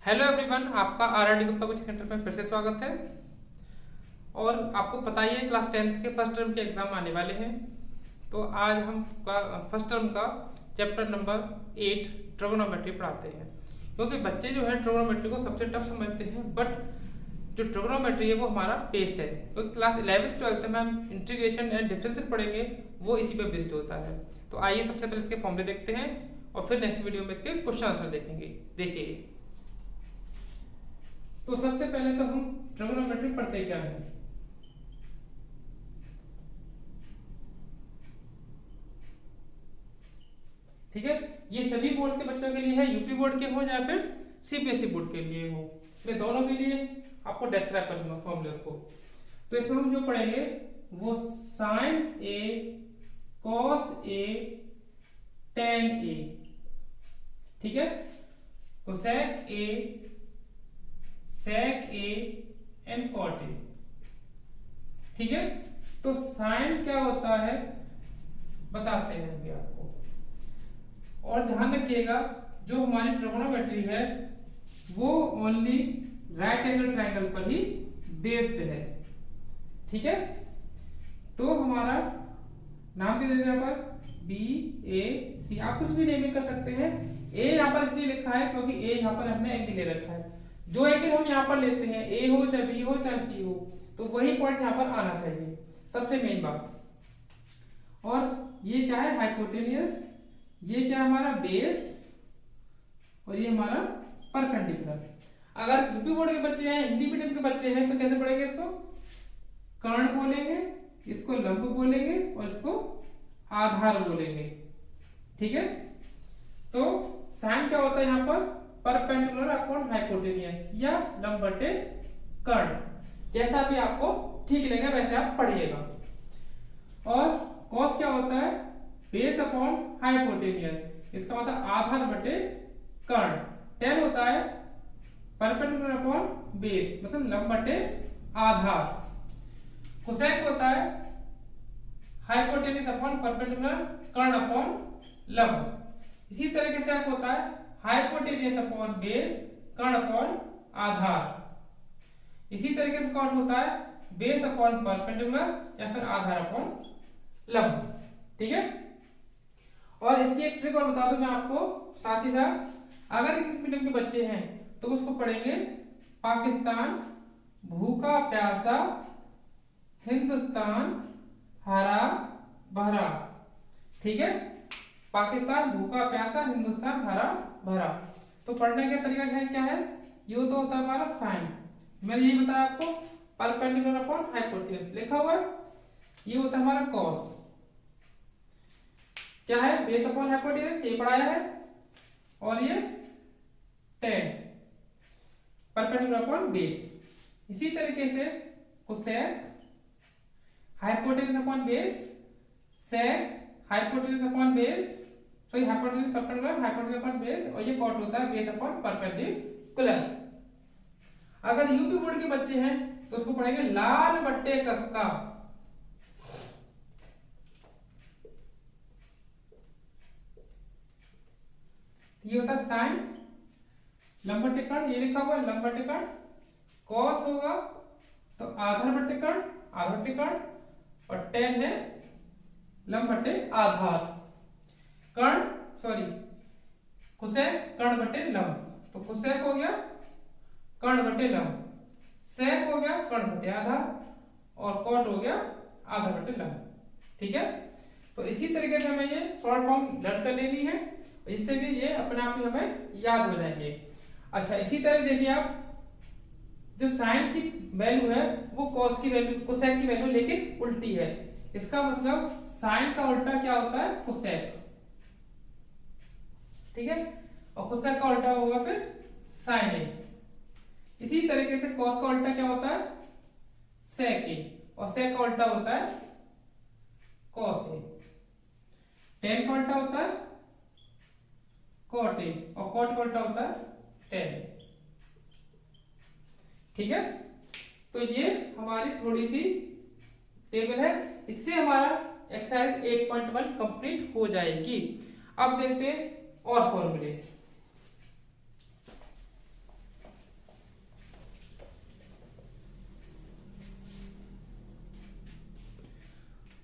Hello everyone, आपका आरआरडी Gupta coaching centre में फिर से स्वागत है। और आपको पता ही है क्लास 10th के फर्स्ट टर्म के एग्जाम आने वाले हैं। तो आज हम फर्स्ट टर्म का चैप्टर नंबर 8 ट्रिगोनोमेट्री पढ़ाते हैं, क्योंकि बच्चे जो है ट्रिगोनोमेट्री को सबसे टफ समझते हैं। बट जो ट्रिगोनोमेट्री है वो हमारा बेस है, क्योंकि क्लास 11th 12th में हम इंटीग्रेशन एंड डिफरेंशियल पढ़ेंगे, वो इसी पे बेस्ड होता है। तो आइए सबसे पहले इसके फॉर्मूले देखते हैं और फिर नेक्स्ट वीडियो में इसके क्वेश्चन आंसर देखेंगे। देखिए, तो सबसे पहले तो हम ट्रिगोनोमेट्री पढ़ते क्या है। ठीक है, ये सभी बोर्ड्स के बच्चों के लिए है, यूपी बोर्ड के हो या फिर सीबीएसई बोर्ड के लिए हो। मैं दोनों के लिए आपको डिस्क्राइब कर दूंगा फॉर्मूले को। तो इसमें हम जो पढ़ेंगे वो sine a, cos a, tan a, ठीक है, cosec a, sec a and cot a. ठीक है, तो साइन क्या होता है बताते हैं अभी आपको। और ध्यान रखिएगा, जो हमारी ट्रिगोनोमेट्री है वो ओनली राइट एंगल ट्रायंगल पर ही बेस्ड है। ठीक है, तो हमारा नाम दे देते हैं यहाँ पर बी ए सी। आप कुछ भी नेमिंग कर सकते हैं। ए यहाँ पर इसलिए लिखा है क्योंकि ए यहाँ पर हमने एंगल ले रखा है। जो एंगल हम यहाँ पर लेते हैं, ए हो चाहे बी हो चाहे सी हो, तो वही पॉइंट यहाँ पर आना चाहिए, सबसे मेन बात। और ये क्या है, हाइपोटेनियस। ये क्या है, हमारा बेस। और ये हमारा परपेंडिकुलर। अगर यूपी बोर्ड के बच्चे हैं, हिंदी मीडियम के बच्चे हैं, तो कैसे पढ़ेंगे इसको? कर्ण बोलेंगे, इसको लंब बोलेंगे और इसको आधार बोलेंगे। ठीक है, तो साइन क्या होता है यहाँ पर? परपेंडिकुलर अपॉन हाइपोटेनियस या लंब बटे कर्ण, जैसा भी आपको ठीक लगेगा वैसे आप पढ़िएगा। और कॉस क्या होता है? बेस अपॉन हाइपोटेनियस, इसका मतलब आधार बटे कर्ण। टेन होता है परपेंडिकुलर अपॉन बेस, मतलब लंब बटे आधार। कोसेक होता है हाइपोटेनियस अपॉन परपेंडिकुलर, कर्ण अपॉन लंब। इसी तरीके से आप होता है हाइपोटेनियस अपॉन बेस, कर्ण अपॉन आधार। इसी तरीके से कॉट होता है बेस अपॉन परपेंडिकुलर या फिर आधार अपॉन लंब। ठीक है, और इसकी एक ट्रिक और बता दूं मैं आपको साथ ही साथ। अगर इंग्लिश मीडियम के बच्चे हैं तो उसको पढ़ेंगे पाकिस्तान भूखा प्यासा, हिंदुस्तान हरा भरा। ठीक है, पाकिस्तान भूखा प्यासा, हिंदुस्तान हरा भरा। तो पढ़ने का तरीका क्या है? ये तो होता है हमारा साइन, मैंने यही बताया आपको, परपेंडिकुलर अपॉन हाइपोटेन्यूस लिखा हुआ है। ये होता है हमारा कॉस, क्या है? बेस अपॉन हाइपोटेन्यूस, ये पढ़ाया है। और ये टेन, परपेंडिकुलर अपॉन बेस। इसी तरीके से cosec hypotenuse upon base, sec hypotenuse upon base, sorry hypotenuse perpendicular, hypotenuse upon base. और ये कॉट होता है बेस अपॉन परपेंडिकुलर। अगर यूपी बोर्ड के बच्चे हैं तो उसको पढ़ेंगे लाल बट्टे कक्का। ये होता है साइन, लंब बट्टे कर्ण, ये लिखा हुआ है लंब बट्टे कर्ण। कॉस होगा तो आधार बट्टे कर्ण, आधार बट्टे कर्ण। और टेन है लंब बट्टे आधार। कर्ण सॉरी कोसेक कर्ण बटे लंब, तो कोसेक हो गया कर्ण बटे लंब, सेक हो गया कर्ण बटे आधार, और कॉट हो गया आधार बटे लंब। ठीक है, तो इसी तरीके से हमें ये शॉर्ट फॉर्म लर्न कर लेनी है, इससे भी ये अपने आप ही हमें याद हो जाएंगे। अच्छा, इसी तरह देखिए आप, जो साइन की वैल्यू है वो कॉस की वैल्यू, कोसेक की वैल्यू लेकिन उल्टी है। इसका मतलब साइन का उल्टा क्या होता है? कोसेक। ठीक है, और कोसेक का उल्टा होगा फिर साइन ए। इसी तरीके से कॉस का उल्टा क्या होता है? सेक ए, और सेक का उल्टा होता है कॉस ए। टेन का उल्टा होता है कॉट ए, और कॉट का उल्टा होता है टेन ए। ठीक है, तो ये हमारी थोड़ी सी टेबल है, इससे हमारा एक्सरसाइज 8.1 कंप्लीट हो जाएगी। अब देखते हैं और फॉर्मूलेस।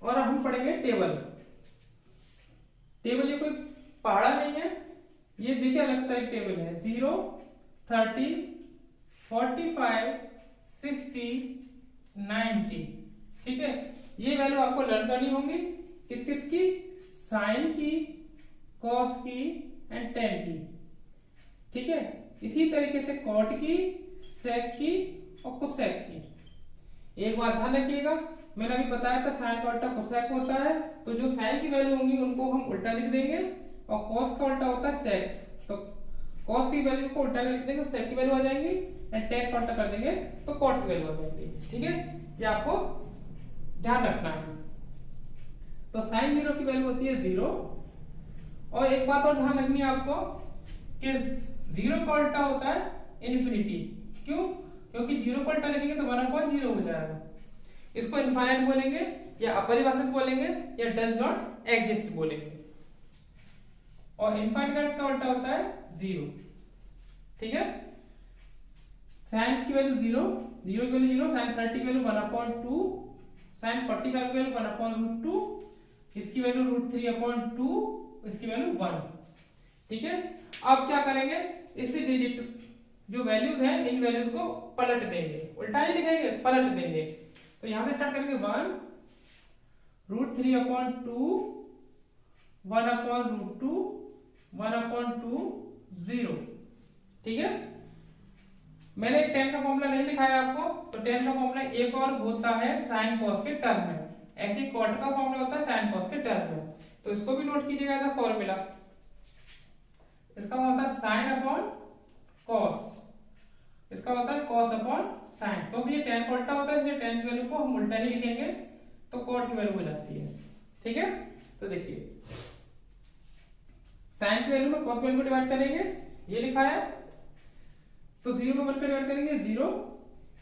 और हम पढ़ेंगे टेबल। टेबल ये कोई पहाड़ा नहीं है, ये देखिए अलग तरह की टेबल है। 0, 30, 45, 60, 90। ठीक है, ये वैल्यू आपको लर्न करनी होंगी किस किस की, साइन की, कॉस की एंड टेन की। ठीक है, इसी तरीके से कॉट की, सेक की और कोसेक की। एक बात ध्यान रखिएगा, मैंने अभी बताया था साइन का उल्टा कोसेक होता है, तो जो साइन की वैल्यू होंगी उनको हम उल्टा लिख देंगे और कॉस का उल्टा होता है सेक, तो कॉस की वैल्यू को उल्टा लिख देंगे तो सेक की वैल्यू आ जाएंगी एंड टेन का उल्टा कर देंगे तो कॉट की वैल्यू आ जाएगी। ठीक है, ये आपको ध्यान रखना है। तो साइन 0 की वैल्यू होती है 0। और एक बात और ध्यान रखनी है आपको कि 0 का उल्टा होता है इन्फिनिटी। क्यों? क्योंकि 0 का उल्टा लिखेंगे तो 1/0 हो जाएगा। इसको इनफाइनाइट बोलेंगे या अपरिभाषित बोलेंगे या डज नॉट एग्जिस्ट बोलेंगे। और इनफाइनाइट का उल्टा होता है 0। ठीक है, साइन की वैल्यू 0, 0 की वैल्यू 0, साइन 30 की वैल्यू 1/2, साइन 45 की वैल्यू 1/√2, इसकी वैल्यू √3/2, इसकी वैल्यू 1। ठीक है, अब क्या करेंगे, इसी डिजिट जो वैल्यूज हैं इन वैल्यूज को पलट देंगे, उल्टा नहीं लिखेंगे, पलट देंगे। तो यहां से स्टार्ट करेंगे 1, √3/2, 1/√2, 1/2, 0। ठीक है, मैंने tan का फॉर्मूला नहीं लिखाया आपको, तो tan का फॉर्मूला एक और होता है sin cos के टर्म में, ऐसे cot का फॉर्मूला होता है sin cos के टर्म में। तो इसको भी नोट कीजिएगा एज अ फॉर्मूला। इसका होता है sin अपॉन cos, इसका होता है cos अपॉन sin। क्योंकि ये tan का उल्टा होता है इसलिए tan की वैल्यू को हम उल्टा ही लिखेंगे तो cot की वैल्यू हो जाती है। ठीक है, तो देखिए sin की वैल्यू में cos की वैल्यू को डिवाइड करेंगे, ये लिखा है, तो 0 को 1 का डिवाइड करेंगे 0,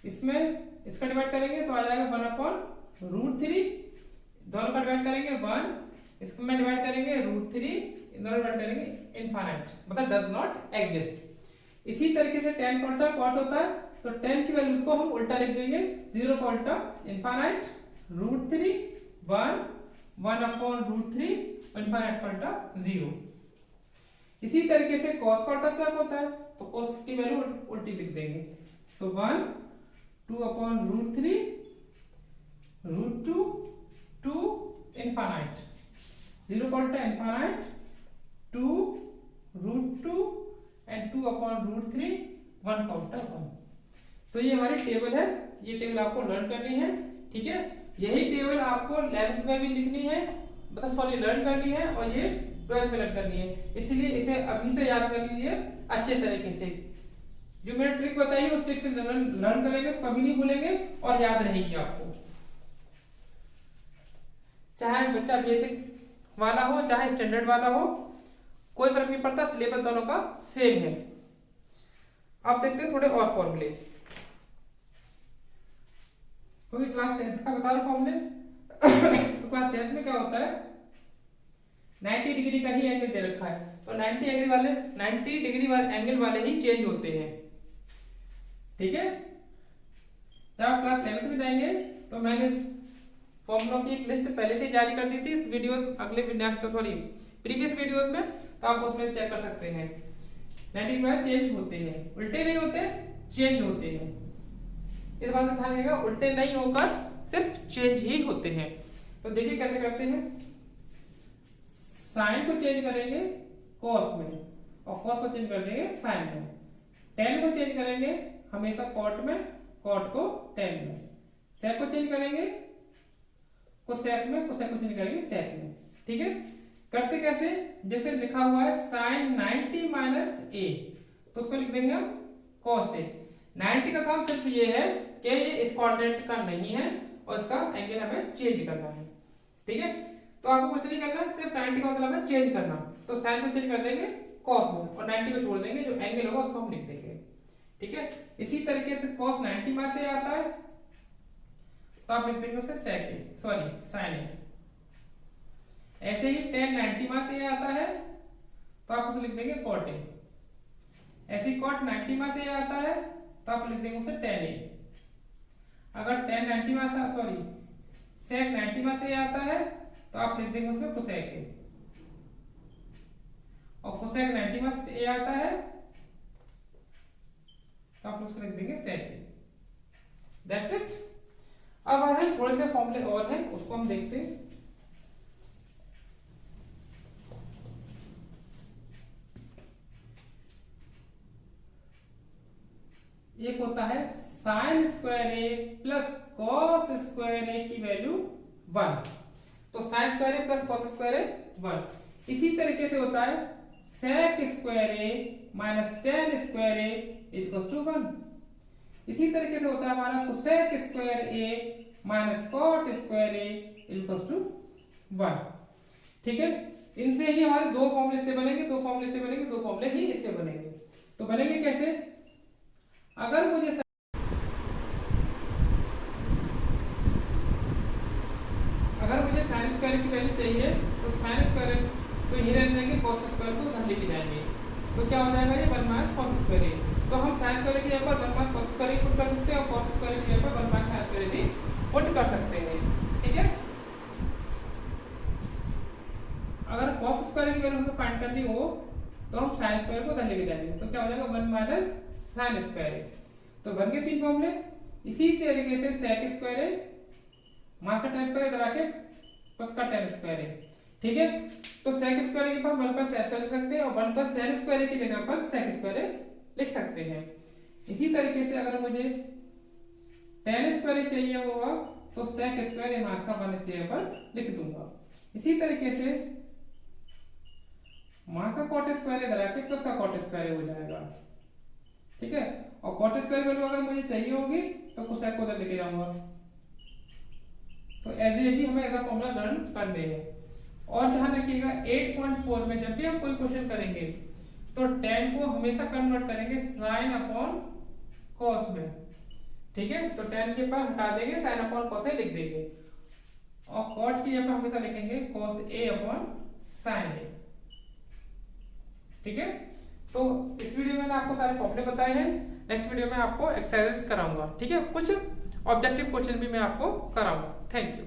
इसमें इसका डिवाइड करेंगे तो आ जाएगा 1/√3, दोनों का डिवाइड करेंगे 1, इसमें डिवाइड करेंगे √3, दोनों डिवाइड करेंगे इनफाइनाइट, मतलब डज नॉट एग्जिस्ट। इसी तरीके से tan का उल्टा cot होता है, तो tan की वैल्यूज को हम उल्टा लिख देंगे, 0 का उल्टा इनफाइनाइट, √3, 1, 1/√3, इनफाइनाइट का उल्टा 0। इसी तरीके से cos का उल्टा sec होता है, तो cos की वैल्यू उल्टी लिख देंगे, तो 1, 2/√3, √2, 2, इनफाइनाइट, 0 का उल्टा इनफाइनाइट, 2, √2 एंड 2/√3, 1 का उल्टा 1। तो ये हमारी टेबल है, ये टेबल आपको लर्न करनी है। ठीक है, यही टेबल आपको 11th में भी लिखनी है, मतलब सॉरी लर्न करनी है, और ये 12th में लर्न करनी है। इसलिए इसे अभी से याद कर लीजिए अच्छे तरीके से। जो मैंने ट्रिक बताई है उस ट्रिक से लर्न करेंगे तो कभी नहीं भूलेंगे और याद रहेगी आपको। चाहे बच्चा बेसिक वाला हो चाहे स्टैंडर्ड वाला हो, कोई फर्क नहीं पड़ता, सिलेबस दोनों का सेम है। अब देखते हैं थोड़े और फॉर्मूले, क्योंकि क्लास 10th का बता रहा फॉर्मूले। तो क्लास 10th में क्या होता है, 90 डिग्री का ही एंगल दे रखा है, तो 90 डिग्री वाले एंगल वाले ही चेंज होते हैं। ठीक है, जब आप क्लास 11th में जाएंगे तो मैंने फॉर्मूलों की एक लिस्ट पहले से जारी कर दी थी इस वीडियोस अगले प्रीवियस वीडियोस में, तो आप उसमें चेक कर सकते हैं। 90 डिग्री चेंज होते हैं, उल्टे नहीं होते, चेंज होते हैं। इस बात में ध्यान रखिएगा, उल्टे नहीं होकर सिर्फ चेंज ही होते हैं। तो देखिए कैसे करते हैं, साइन को चेंज करेंगे कॉस में और कॉस को चेंज कर देंगे साइन में, टेन को चेंज करेंगे हमेशा कॉट में, कॉट को टेन में, सेक को चेंज करेंगे कोसेक में, कोसेक को चेंज करेंगे सेक में। ठीक है, करते कैसे, जैसे लिखा हुआ है साइन 90 - a, तो उसको लिख देंगे हम कॉस a। 90 का काम सिर्फ ये है कि ये इस क्वाड्रेंट का नहीं है और इसका एंगल हमें चेंज करना है। ठीक है, तो आपको कुछ नहीं करना, सिर्फ 90 का मतलब है चेंज करना, तो साइन को चेंज कर देंगे कॉस में और 90 को छोड़ देंगे, जो एंगल होगा उसको हम लिख देंगे। ठीक है, इसी तरीके से cos 90 में से आता है तो आप लिख देंगे उसे साइन ए। ऐसे ही tan 90 में से आता है तो आप उसे लिख देंगे cot ए। ऐसे ही cot 90 में से आता है तो आप लिख देंगे उसे tan ए। अगर tan 90 में से sec 90 में से आता है तो आप लिख देंगे उसमें cosec a, और cosec 90 में से a आता है तो आप उसमें लिख देंगे sec a। That's it. अब है थोड़े से फॉर्मूले और हैं, उसको हम देखते हैं। एक होता है sine square a plus cos square a की वैल्यू 1, तो sine square a plus cos square a 1। इसी तरीके से होता है sec square a minus tan square a equals to 1। इसी तरीके से होता है हमारा cosec square a minus cot square a equals to 1। ठीक है, इनसे ही हमारे दो फॉर्मूले से बनेंगे, दो फॉर्मूले से बनेंगे, दो फॉर्मूले ही इससे बनेंगे। तो बनेंगे कैसे? अगर मुझे साइन स्क्वायर की वैल्यू चाहिए तो साइन स्क्वायर तो यही रहने देंगे, कॉस स्क्वायर को उधर लेके जाएंगे, तो क्या हो जाएगा ये 1 माइनस कॉस स्क्वायर ए। तो हम साइन स्क्वायर की जगह पर 1 माइनस कॉस स्क्वायर पुट कर सकते हैं और कॉस स्क्वायर की जगह पर 1 माइनस साइन स्क्वायर भी पुट कर सकते हैं। ठीक है, अगर कॉस स्क्वायर की वैल्यू हमको फाइंड करनी हो तो हम साइन स्क्वायर को उधर लेके जाएंगे, तो क्या हो जाएगा 1 माइनस साइन स्क्वायर ए। तो बन गए 3 फॉर्मूले। इसी तरीके से सेक स्क्वायर ए माइनस का टेन स्क्वायर इधर आके प्लस का टेन स्क्वायर है। ठीक है, तो सेक स्क्वायर के पास 1 प्लस टेन स्क्वायर लिख सकते हैं और 1 प्लस टेन स्क्वायर की जगह पर सेक स्क्वायर लिख सकते हैं। इसी तरीके से अगर मुझे टेन स्क्वायर चाहिए होगा तो सेक स्क्वायर माइनस का 1 इस जगह पर लिख दूंगा। इसी तरीके से माइनस का कॉट स्क्वायर इधर आके प्लस का कॉट स्क्वायर हो जाएगा। ठीक है, और कॉट स्क्वायर वैल्यू अगर मुझे चाहिए होगी तो कोसेक को उधर लेके जाऊंगा। तो एज ए भी हमें ऐसा फॉर्मूला लर्न करने हैं। और ध्यान रखिएगा 8.4 में जब भी हम कोई क्वेश्चन करेंगे तो tan को हमेशा कन्वर्ट करेंगे sin अपॉन cos में। ठीक है, तो tan के पास हटा देंगे, sin अपॉन cos ए लिख देंगे और cot की जगह पर हमेशा लिखेंगे cos a upon sin a। ठीक है, तो इस वीडियो में मैंने आपको सारे फॉर्मूले बताए हैं। नेक्स्ट वीडियो में आपको एक्सरसाइज कराऊंगा। ठीक है, कुछ ऑब्जेक्टिव क्वेश्चन भी मैं आपको कराऊंगा। Thank you.